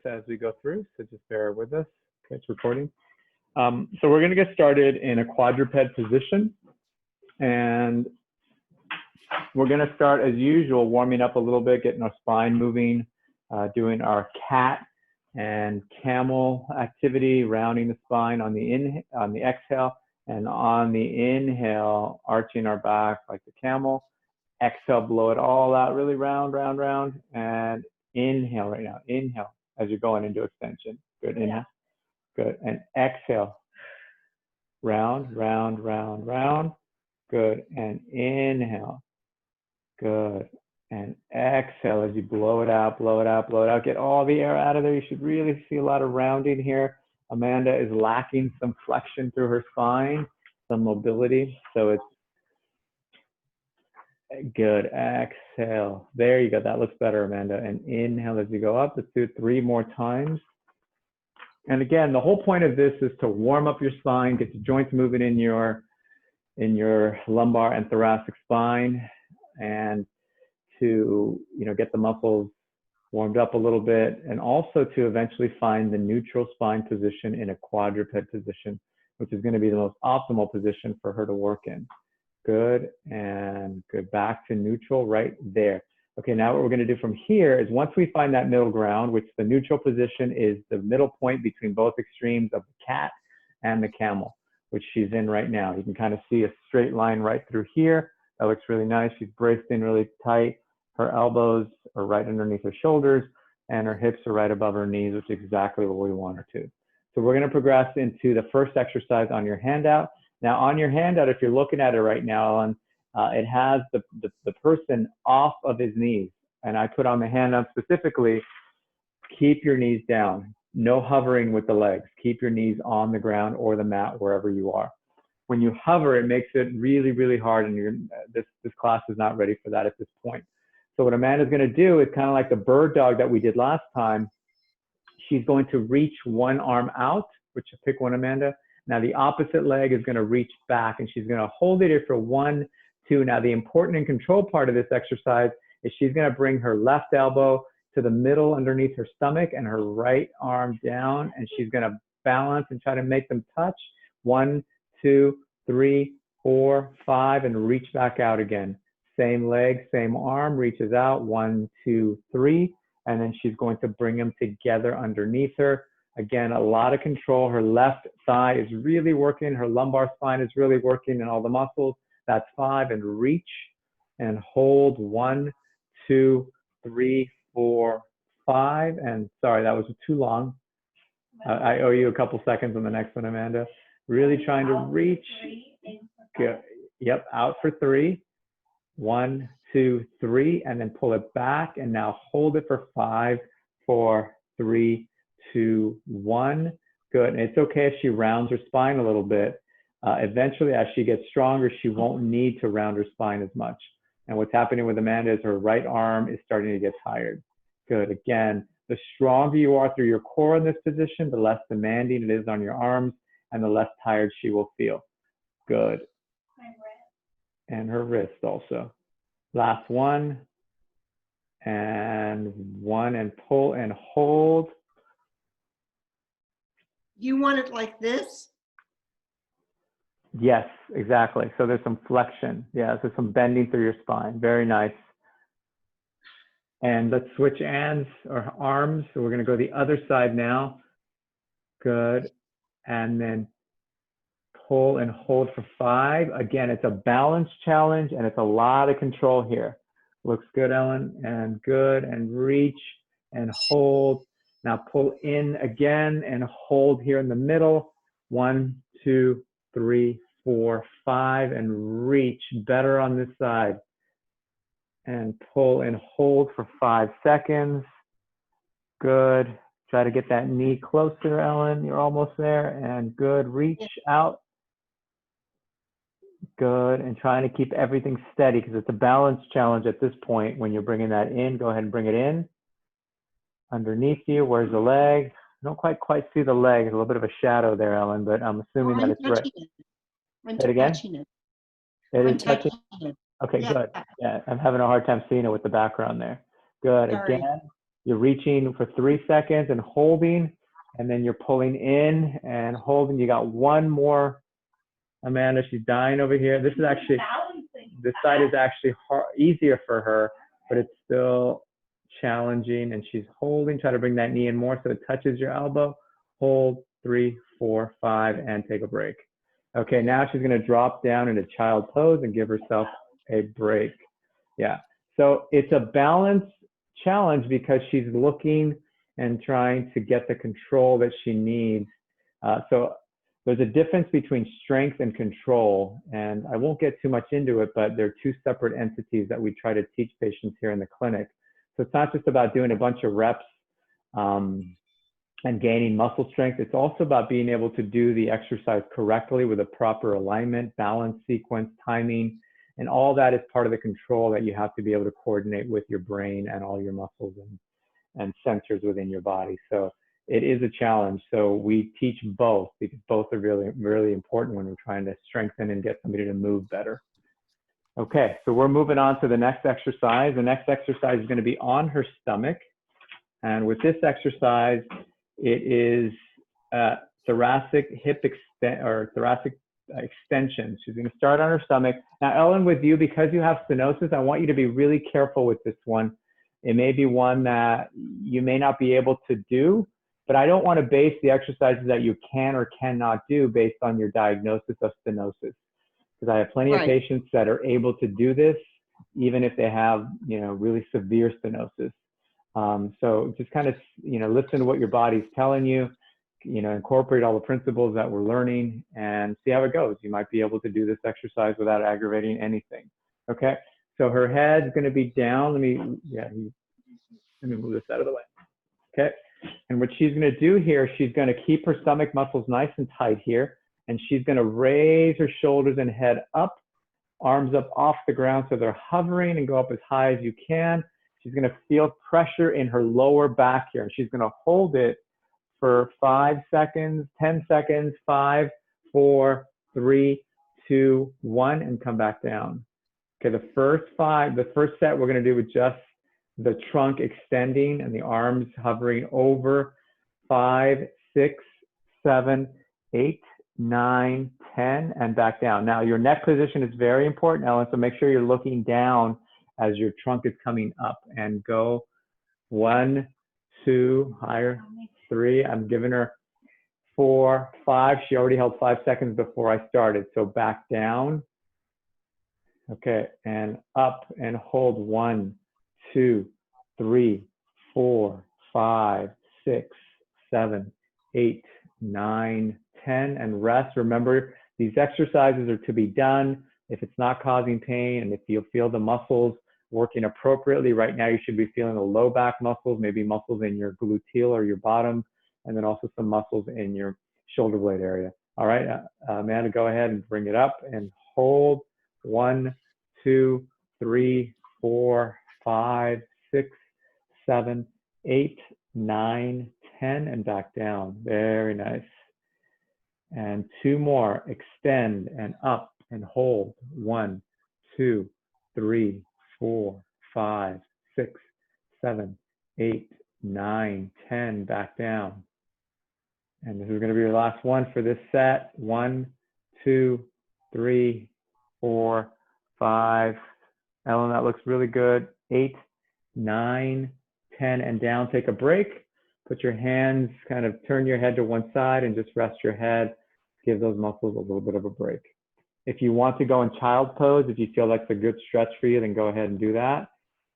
as we go through, so just bear with us. Okay, it's recording. So we're going to get started in a quadruped position, and we're going to start as usual, warming up a little bit, getting our spine moving, doing our cat and camel activity, rounding the spine on the exhale, and on the inhale, arching our back like the camel. Exhale, blow it all out, really round, round, round, and inhale right now. Inhale as you're going into extension. Good, inhale. Good, and exhale. Round, round, round, round. Good, and inhale. Good, and exhale as you blow it out, blow it out, blow it out. Get all the air out of there. You should really see a lot of rounding here. Amanda is lacking some flexion through her spine, some mobility, so it's good. Exhale. There you go. That looks better, Amanda. And inhale as you go up. Let's do it 3 more times. And again, the whole point of this is to warm up your spine, get the joints moving in your lumbar and thoracic spine, and to get the muscles warmed up a little bit, and also to eventually find the neutral spine position in a quadruped position, which is going to be the most optimal position for her to work in. Good, and good. Back to neutral right there. Okay, now what we're going to do from here is once we find that middle ground, which the neutral position is the middle point between both extremes of the cat and the camel, which she's in right now. You can kind of see a straight line right through here. That looks really nice. She's braced in really tight. Her elbows are right underneath her shoulders, and her hips are right above her knees, which is exactly what we want her to. So we're going to progress into the first exercise on your handout. Now on your handout, if you're looking at it right now, Ellen, it has the person off of his knees. And I put on the handout specifically, keep your knees down. No hovering with the legs. Keep your knees on the ground or the mat, wherever you are. When you hover, it makes it really, really hard, and this class is not ready for that at this point. So what Amanda's going to do is kind of like the bird dog that we did last time. She's going to reach one arm out, which pick one, Amanda. Now the opposite leg is going to reach back, and she's going to hold it here for 1, 2. Now the important and control part of this exercise is she's going to bring her left elbow to the middle underneath her stomach and her right arm down, and she's going to balance and try to make them touch. 1, 2, 3, 4, 5, and reach back out again. Same leg, same arm, reaches out. 1, 2, 3, and then she's going to bring them together underneath her. Again, a lot of control. Her left thigh is really working. Her lumbar spine is really working, and all the muscles. That's 5, and reach and hold. 1, 2, 3, 4, 5. And sorry, that was too long. I owe you a couple seconds on the next one, Amanda. Really trying to reach. Good. Yep, out for 3. 1, 2, 3, and then pull it back, and now hold it for 5, 4, 3, 2, 1. Good. And it's okay if she rounds her spine a little bit. Eventually, as she gets stronger, she won't need to round her spine as much. And what's happening with Amanda is her right arm is starting to get tired. Good. Again, the stronger you are through your core in this position, the less demanding it is on your arms, and the less tired she will feel. Good. And her wrist also. Last one. And 1, and pull and hold. You want it like this? Yes, exactly. So there's some flexion. Yeah, so some bending through your spine. Very nice. And let's switch hands or arms. So we're going to go the other side now. Good. And then pull and hold for 5. Again, it's a balance challenge, and it's a lot of control here. Looks good, Ellen, and good, and reach and hold. Now pull in again and hold here in the middle. 1, 2, 3, 4, 5, and reach. Better on this side. And pull and hold for 5 seconds. Good. Try to get that knee closer, Ellen. You're almost there. And good. Reach out. Good. And trying to keep everything steady, because it's a balance challenge at this point. When you're bringing that in, go ahead and bring it in. Underneath you, where's the leg? I don't quite see the leg. There's a little bit of a shadow there, Ellen, but I'm assuming that it's right. I'm Say it again? touching it. It I'm is touching. it. Okay, Yeah. good. Yeah, I'm having a hard time seeing it with the background there. Good. Sorry. Again. You're reaching for 3 seconds and holding, and then you're pulling in and holding. You got one more. Amanda, she's dying over here. This is actually, this side is actually easier for her, but it's still challenging. And she's holding, try to bring that knee in more so it touches your elbow. Hold, 3, 4, 5, and take a break. Okay, now she's gonna drop down into child pose and give herself a break. Yeah, so it's a balance challenge because she's looking and trying to get the control that she needs. So there's a difference between strength and control, and I won't get too much into it, but they're two separate entities that we try to teach patients here in the clinic. So it's not just about doing a bunch of reps and gaining muscle strength. It's also about being able to do the exercise correctly with a proper alignment, balance, sequence, timing, and all that is part of the control that you have to be able to coordinate with your brain and all your muscles and sensors within your body. So it is a challenge. So we teach both because both are really, really important when we're trying to strengthen and get somebody to move better. Okay, so we're moving on to the next exercise. The next exercise is going to be on her stomach. And with this exercise, it is thoracic hip thoracic extension. She's going to start on her stomach. Now, Ellen, with you, because you have stenosis, I want you to be really careful with this one. It may be one that you may not be able to do, but I don't want to base the exercises that you can or cannot do based on your diagnosis of stenosis. Because I have plenty of patients that are able to do this, even if they have, really severe stenosis. So just kind of, listen to what your body's telling you, incorporate all the principles that we're learning and see how it goes. You might be able to do this exercise without aggravating anything. Okay. So her head's going to be down. Let me move this out of the way. Okay. And what she's going to do here, she's going to keep her stomach muscles nice and tight here. And she's going to raise her shoulders and head up, arms up off the ground. So they're hovering and go up as high as you can. She's going to feel pressure in her lower back here. And she's going to hold it for 5 seconds, 10 seconds, 5, 4, 3, 2, 1, and come back down. Okay, the first set we're going to do with just the trunk extending and the arms hovering over 5, 6, 7, 8, 9, 10, and back down. Now, your neck position is very important, Ellen, so make sure you're looking down as your trunk is coming up and go 1, 2, higher, 3. I'm giving her 4, 5. She already held 5 seconds before I started. So back down. Okay, and up and hold 1, 2, 3, 4, 5, 6, 7, 8, 9, 10, and rest. Remember, these exercises are to be done if it's not causing pain and if you feel the muscles working appropriately. Right now, you should be feeling the low back muscles, maybe muscles in your gluteal or your bottom, and then also some muscles in your shoulder blade area. All right, Amanda, go ahead and bring it up and hold 1, 2, 3, 4, 5, 6, 7, 8, 9, 10, and back down. Very nice. And 2 more. Extend and up and hold. 1, 2, 3, 4, 5, 6, 7, 8, 9, 10. Back down. And this is going to be your last one for this set. 1, 2, 3, 4, 5. Ellen, that looks really good. 8, 9, 10, and down. Take a break. Put your hands, kind of turn your head to one side and just rest your head. Give those muscles a little bit of a break. If you want to go in child pose, if you feel like it's a good stretch for you, then go ahead and do that.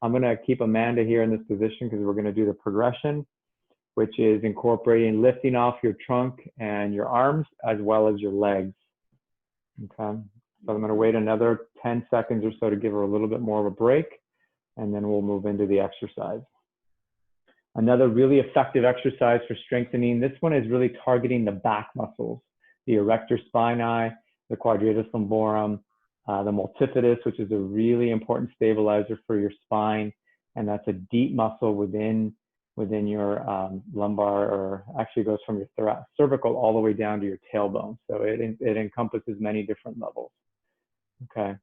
I'm going to keep Amanda here in this position because we're going to do the progression, which is incorporating lifting off your trunk and your arms as well as your legs. Okay. So I'm going to wait another 10 seconds or so to give her a little bit more of a break, and then we'll move into the exercise. Another really effective exercise for strengthening, this one is really targeting the back muscles, the erector spinae, the quadratus lumborum, the multifidus, which is a really important stabilizer for your spine, and that's a deep muscle within your lumbar, or actually goes from your cervical all the way down to your tailbone. So it encompasses many different levels. Okay.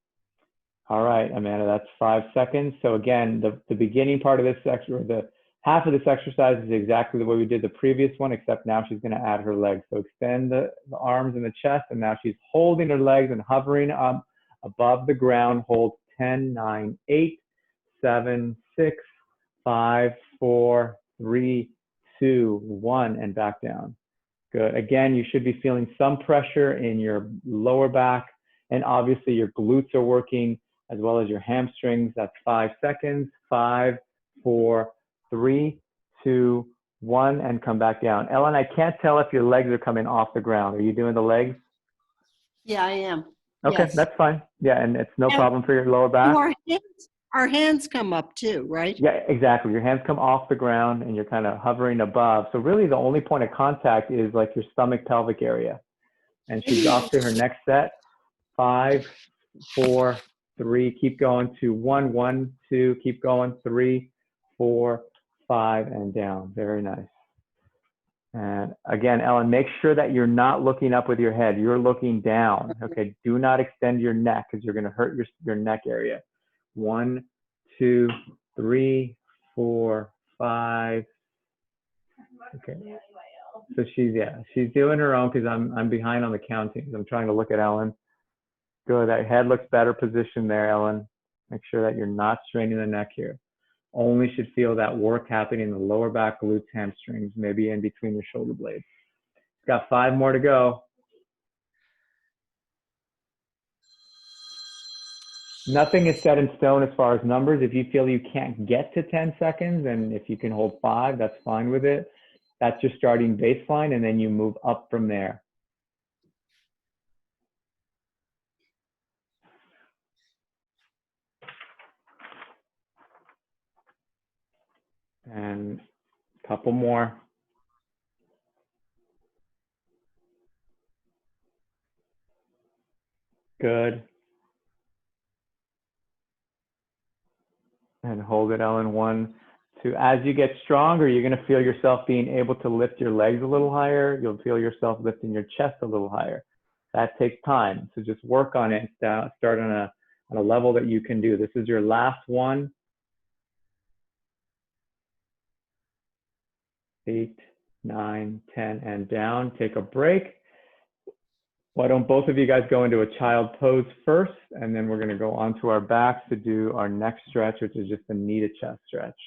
All right, Amanda, that's 5 seconds. So again, the beginning part of this exercise, the Half of this exercise is exactly the way we did the previous one, except now she's going to add her legs. So extend the arms and the chest, and now she's holding her legs and hovering up above the ground. Hold 10, 9, 8, 7, 6, 5, 4, 3, 2, 1, and back down. Good. Again, you should be feeling some pressure in your lower back, and obviously your glutes are working as well as your hamstrings. That's 5 seconds. 5, 4, 3, 2, 1, and come back down. Ellen, I can't tell if your legs are coming off the ground. Are you doing the legs? Yeah, I am. Okay, Yes. that's fine. Yeah, and it's no Now, problem for your lower back. Our hands come up too, right? Yeah, exactly. Your hands come off the ground and you're kind of hovering above. So really the only point of contact is like your stomach pelvic area. And she's off to her next set. 5, 4, 3, keep going. 2, 1, 1, 2, keep going. 3, 4, 5, and down. Very nice. And again, Ellen, make sure that you're not looking up with your head. You're looking down. Okay, do not extend your neck because you're going to hurt your neck area. 1, 2, 3, 4, 5. Okay. So she's doing her own because I'm behind on the counting. I'm trying to look at Ellen. Good. That head looks better positioned there, Ellen. Make sure that you're not straining the neck here. Only should feel that work happening in the lower back, glutes, hamstrings, maybe in between your shoulder blades. Got 5 more to go. Nothing is set in stone as far as numbers. If you feel you can't get to 10 seconds and if you can hold 5, that's fine with it. That's your starting baseline, and then you move up from there. And a couple more. Good. And hold it, Ellen. 1, 2. As you get stronger, you're going to feel yourself being able to lift your legs a little higher. You'll feel yourself lifting your chest a little higher. That takes time. So just work on it. Start on a level that you can do. This is your last one. 8, 9, 10, and down. Take a break. Why don't both of you guys go into a child pose first, and then we're going to go onto our backs to do our next stretch, which is just a knee to chest stretch.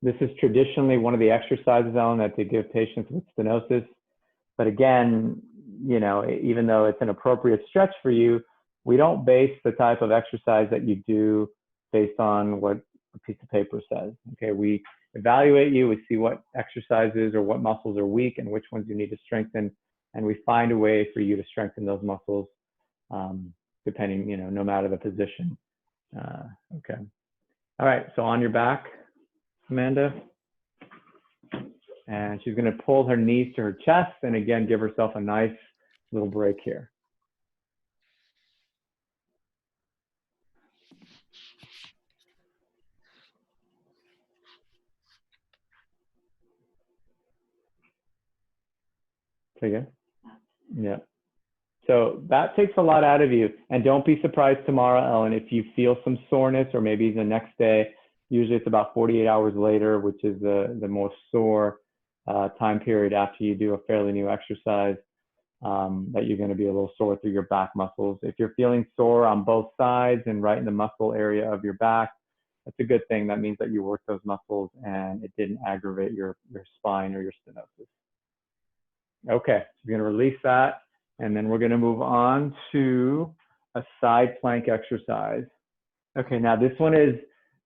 This is traditionally one of the exercises, Ellen, that they give patients with stenosis. But again, you know, even though it's an appropriate stretch for you, we don't base the type of exercise that you do based on what a piece of paper says. Okay, we evaluate you, we see what exercises or what muscles are weak and which ones you need to strengthen, and we find a way for you to strengthen those muscles, depending, you know, no matter the position. Okay. All right, so on your back, Amanda. And she's going to pull her knees to her chest and again give herself a nice little break here. Say again? Yeah. So that takes a lot out of you. And don't be surprised tomorrow, Ellen, if you feel some soreness or maybe the next day. Usually it's about 48 hours later, which is the most sore time period after you do a fairly new exercise, that you're going to be a little sore through your back muscles. If you're feeling sore on both sides and right in the muscle area of your back, that's a good thing. That means that you worked those muscles and it didn't aggravate your spine or your stenosis. Okay, so you're going to release that, and then we're going to move on to a side plank exercise. Okay, now this one is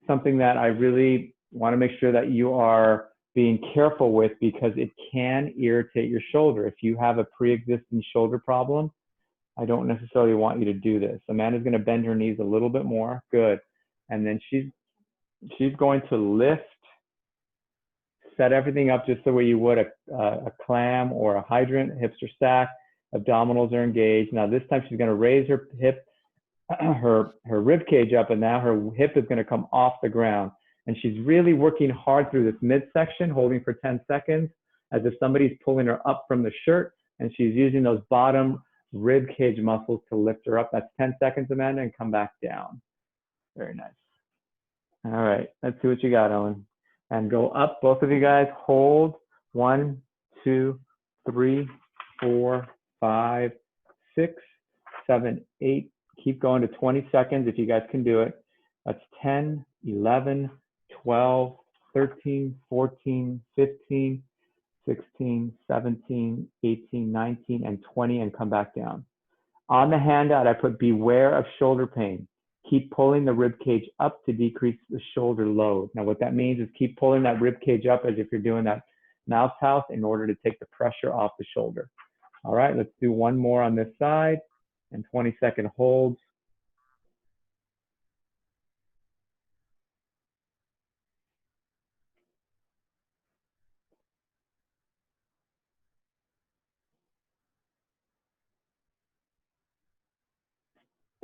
something that I really want to make sure that you are being careful with because it can irritate your shoulder. If you have a pre-existing shoulder problem, I don't necessarily want you to do this. Amanda's going to bend her knees a little bit more. Good. And then she's going to lift, set everything up just the way you would a clam or a hydrant. Hips are stacked, abdominals are engaged. Now this time she's going to raise her hip, her rib cage up, and now her hip is going to come off the ground. And she's really working hard through this midsection, holding for 10 seconds, as if somebody's pulling her up from the shirt, and she's using those bottom rib cage muscles to lift her up. That's 10 seconds, Amanda, and come back down. Very nice. All right, let's see what you got, Ellen. And go up, both of you guys, hold. 1, 2, 3, 4, 5, 6, 7, 8. Keep going to 20 seconds if you guys can do it. That's 10, 11, 12, 13, 14, 15, 16, 17, 18, 19, and 20, and come back down. On the handout, I put beware of shoulder pain. Keep pulling the rib cage up to decrease the shoulder load. Now, what that means is keep pulling that rib cage up as if you're doing that mouse house in order to take the pressure off the shoulder. All right, let's do one more on this side and 20-second holds.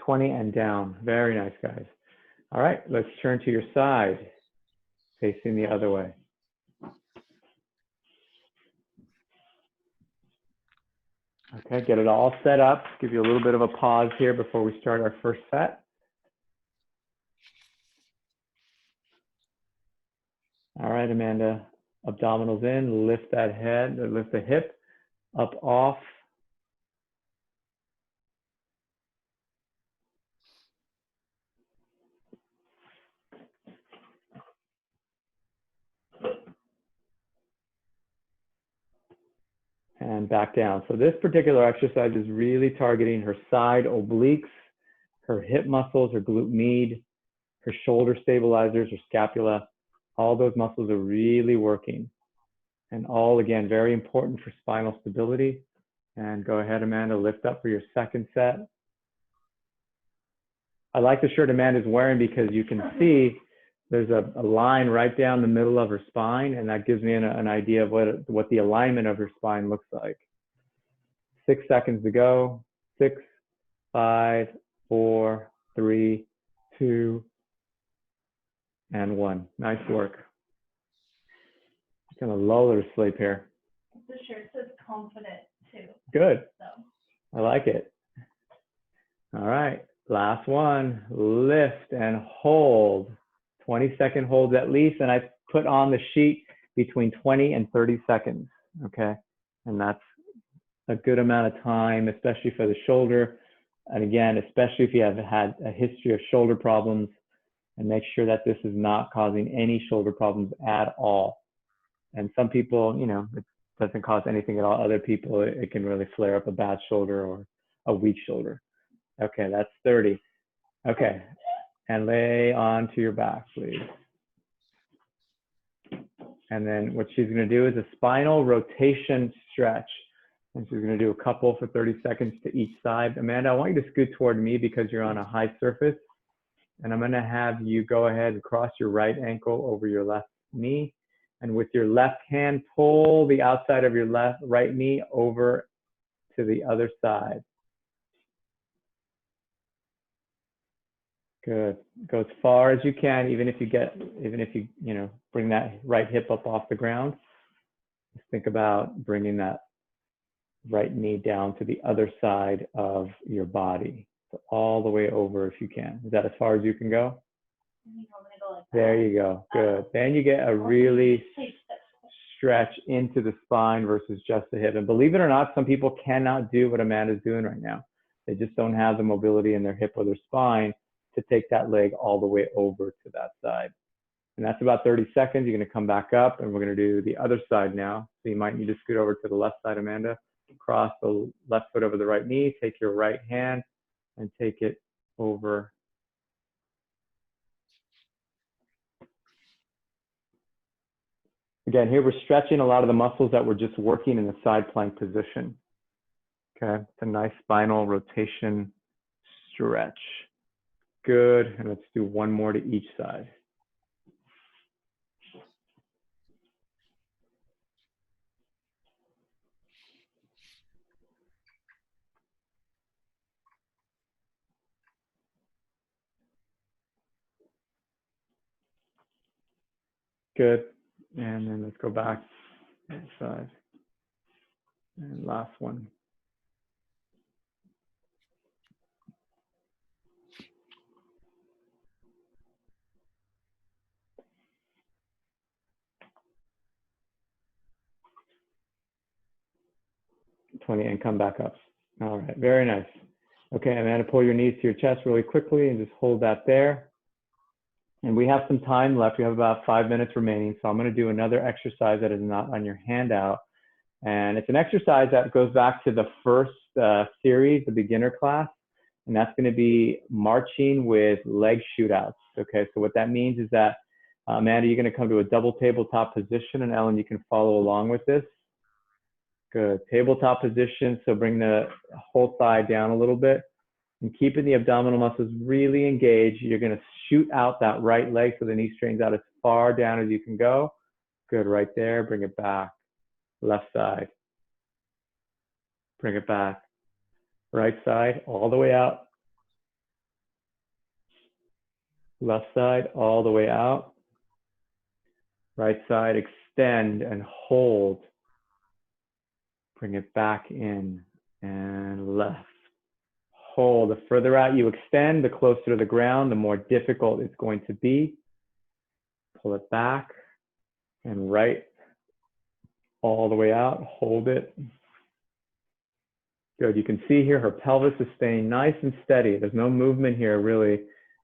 And down. Very nice, guys. All right, let's turn to your side, facing the other way. Okay, get it all set up. Give you a little bit of a pause here before we start our first set. All right, Amanda, abdominals in, lift that head, lift the hip, up, off. And back down. So this particular exercise is really targeting her side obliques, her hip muscles, her glute med, her shoulder stabilizers, her scapula. All those muscles are really working. And all, again, very important for spinal stability. And go ahead, Amanda, lift up for your second set. I like the shirt Amanda's wearing because you can see there's a line right down the middle of her spine, and that gives me an idea of what the alignment of her spine looks like. 6 seconds to go. 6, 5, 4, 3, 2, and 1. Nice work. I'm gonna lull her to sleep here. The shirt says confident too. Good. So. I like it. All right, last one. Lift and hold. 20-second holds at least, and I put on the sheet between 20 and 30 seconds, okay? And that's a good amount of time, especially for the shoulder. And again, especially if you have had a history of shoulder problems, and make sure that this is not causing any shoulder problems at all. And some people, you know, it doesn't cause anything at all. Other people, it can really flare up a bad shoulder or a weak shoulder. Okay, that's 30. Okay, and lay onto your back, please. And then what she's gonna do is a spinal rotation stretch. And she's gonna do a couple for 30 seconds to each side. Amanda, I want you to scoot toward me because you're on a high surface. And I'm gonna have you go ahead and cross your right ankle over your left knee. And with your left hand, pull the outside of your right knee over to the other side. Good. Go as far as you can, even if you bring that right hip up off the ground. Just think about bringing that right knee down to the other side of your body. So all the way over if you can. Is that as far as you can go? There you go. Good. Then you get a really stretch into the spine versus just the hip. And believe it or not, some people cannot do what Amanda's doing right now. They just don't have the mobility in their hip or their spine to take that leg all the way over to that side. And that's about 30 seconds. You're going to come back up, and we're going to do the other side now. So you might need to scoot over to the left side, Amanda. Cross the left foot over the right knee. Take your right hand and take it over. Again, here we're stretching a lot of the muscles that we're just working in the side plank position. Okay, it's a nice spinal rotation stretch. Good, and let's do one more to each side. Good, and then let's go back to the side. And last one. 20 and come back up. All right, very nice. Okay, Amanda, pull your knees to your chest really quickly and just hold that there. And we have some time left. We have about 5 minutes remaining. So I'm going to do another exercise that is not on your handout. And it's an exercise that goes back to the first series, the beginner class. And that's going to be marching with leg shootouts. Okay, so what that means is that, Amanda, you're going to come to a double tabletop position. And Ellen, you can follow along with this. Good. Tabletop position. So bring the whole thigh down a little bit. And keeping the abdominal muscles really engaged, you're going to shoot out that right leg so the knee strains out as far down as you can go. Good, right there. Bring it back. Left side. Bring it back. Right side, all the way out. Left side, all the way out. Right side, extend and hold. Bring it back in and left. Hold. The further out you extend, the closer to the ground, the more difficult it's going to be. Pull it back and right, all the way out. Hold it. Good. You can see here her pelvis is staying nice and steady. There's no movement here, really.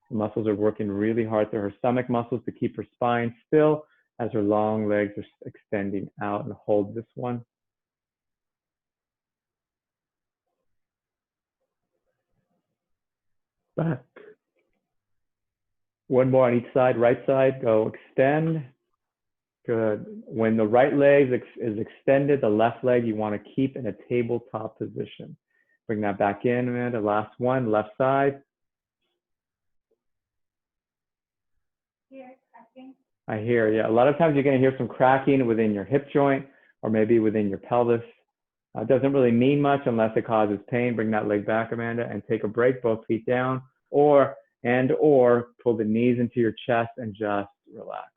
The muscles are working really hard through her stomach muscles to keep her spine still as her long legs are extending out. And hold this one. Back. One more on each side. Right side, go extend. Good. When the right leg is extended, the left leg you want to keep in a tabletop position. Bring that back in, Amanda. Last one, left side. Here, cracking. I hear, yeah. A lot of times you're going to hear some cracking within your hip joint or maybe within your pelvis. It doesn't really mean much unless it causes pain. Bring that leg back, Amanda, and take a break, both feet down, or pull the knees into your chest and just relax.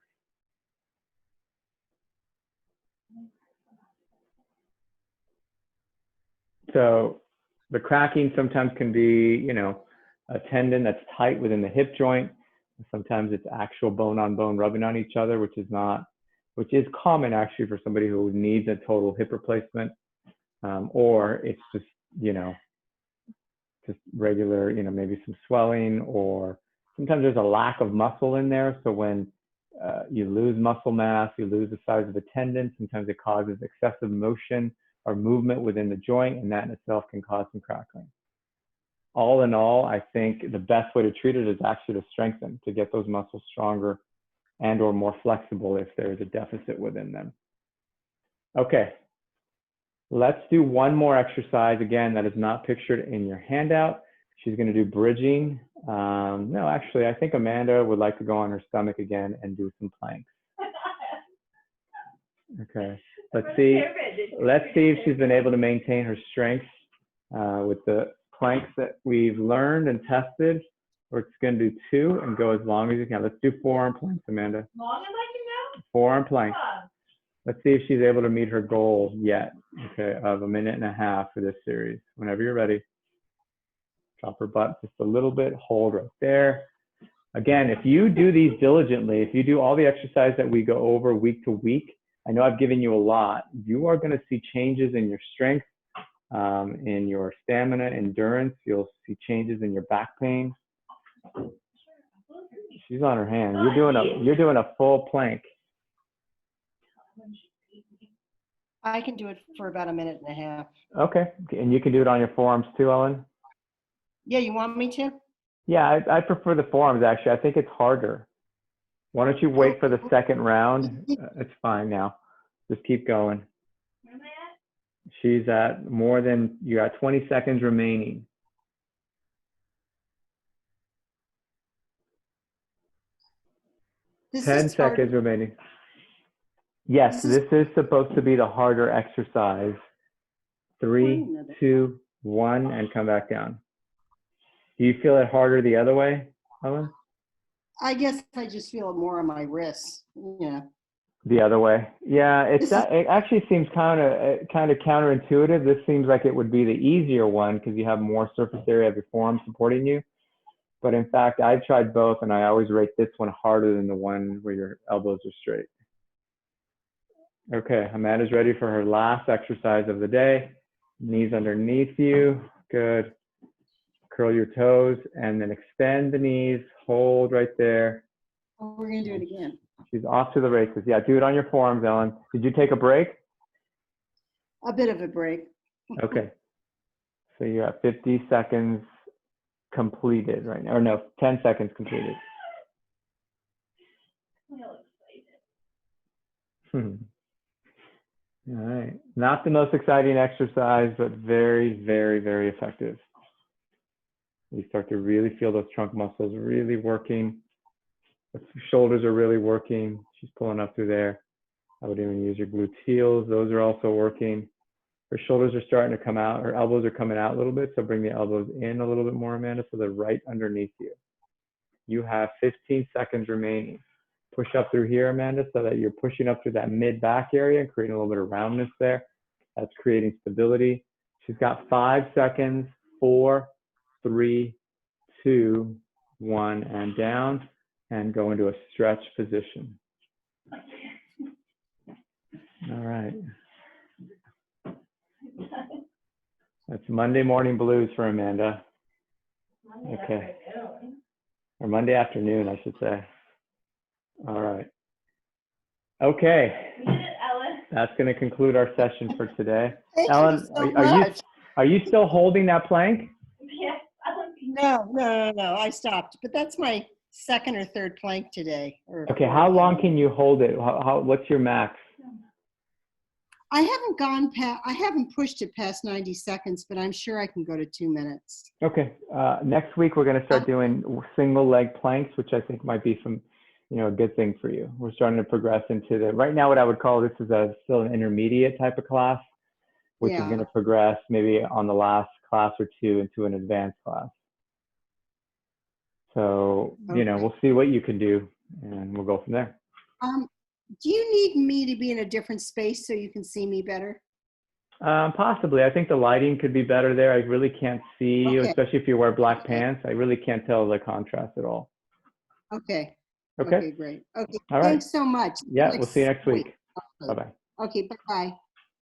So the cracking sometimes can be, you know, a tendon that's tight within the hip joint. Sometimes it's actual bone on bone rubbing on each other, which is common actually for somebody who needs a total hip replacement. Or it's just, you know, just regular, you know, maybe some swelling, or sometimes there's a lack of muscle in there. So when you lose muscle mass, you lose the size of the tendon, sometimes it causes excessive motion or movement within the joint, and that in itself can cause some crackling. All in all, I think the best way to treat it is actually to strengthen, to get those muscles stronger and or more flexible if there is a deficit within them. Okay, let's do one more exercise, again, that is not pictured in your handout. She's going to do bridging. No, actually, I think Amanda would like to go on her stomach again and do some planks. Okay, let's see if she's been able to maintain her strength with the planks that we've learned and tested. We're just going to do 2 and go as long as you can. Let's do forearm planks, Amanda. Long as I can go? Forearm planks. Let's see if she's able to meet her goal yet, okay, of 1.5 minutes for this series. Whenever you're ready. Drop her butt just a little bit, hold right there. Again, if you do these diligently, if you do all the exercise that we go over week to week, I know I've given you a lot, you are going to see changes in your strength, in your stamina, endurance. You'll see changes in your back pain. She's on her hand. You're doing a full plank. I can do it for about 1.5 minutes. Okay, and you can do it on your forearms too, Ellen? Yeah, you want me to? Yeah, I prefer the forearms actually. I think it's harder. Why don't you wait for the second round? It's fine now. Just keep going. Where am I at? She's at you got 20 seconds remaining. This 10 is hard. seconds remaining. Yes, this is supposed to be the harder exercise. 3, 2, 1, and come back down. Do you feel it harder the other way, Ellen? I guess I just feel it more on my wrists. Yeah. The other way. Yeah, it actually seems kind of counterintuitive. This seems like it would be the easier one because you have more surface area of your forearm supporting you. But in fact, I've tried both, and I always rate this one harder than the one where your elbows are straight. Okay, Amanda's ready for her last exercise of the day. Knees underneath you. Good. Curl your toes and then extend the knees. Hold right there. Oh, we're gonna do it again. She's off to the races. Yeah, do it on your forearms, Ellen. Did you take a break? A bit of a break. Okay. So you're at 50 seconds completed right now. Or no, 10 seconds completed. Real excited. All right. Not the most exciting exercise, but very, very, very effective. You start to really feel those trunk muscles really working. The shoulders are really working. She's pulling up through there. I would even use your gluteals. Those are also working. Her shoulders are starting to come out. Her elbows are coming out a little bit. So bring the elbows in a little bit more, Amanda, so they're right underneath you. You have 15 seconds remaining. Push up through here, Amanda, so that you're pushing up through that mid-back area and creating a little bit of roundness there. That's creating stability. She's got 5 seconds. 4, 3, 2, 1, and down. And go into a stretch position. All right. That's Monday morning blues for Amanda. Monday Okay. afternoon. Or Monday afternoon, I should say. All right. Okay. We did it, Ellen. That's going to conclude our session for today. Thank Ellen, you so are you much. are you still holding that plank? Yes, Ellen. No, I stopped. But that's my second or third plank today. Or Okay. fourth, How I long don't can know. you hold it? What's your max? I haven't gone past, I haven't pushed it past 90 seconds, but I'm sure I can go to 2 minutes. Okay. Next week we're going to start doing single leg planks, which I think might be a good thing for you. We're starting to progress into right now what I would call this is still an intermediate type of class, which is Yeah. going to progress maybe on the last class or two into an advanced class. So, Okay. we'll see what you can do and we'll go from there. Do you need me to be in a different space so you can see me better? Possibly. I think the lighting could be better there. I really can't see you, Okay. especially if you wear black Okay. pants. I really can't tell the contrast at all. Okay. Okay. Okay, great. Okay. All right. Thanks so much. Yeah, we'll see you next week. Okay. Bye-bye. Okay, bye-bye.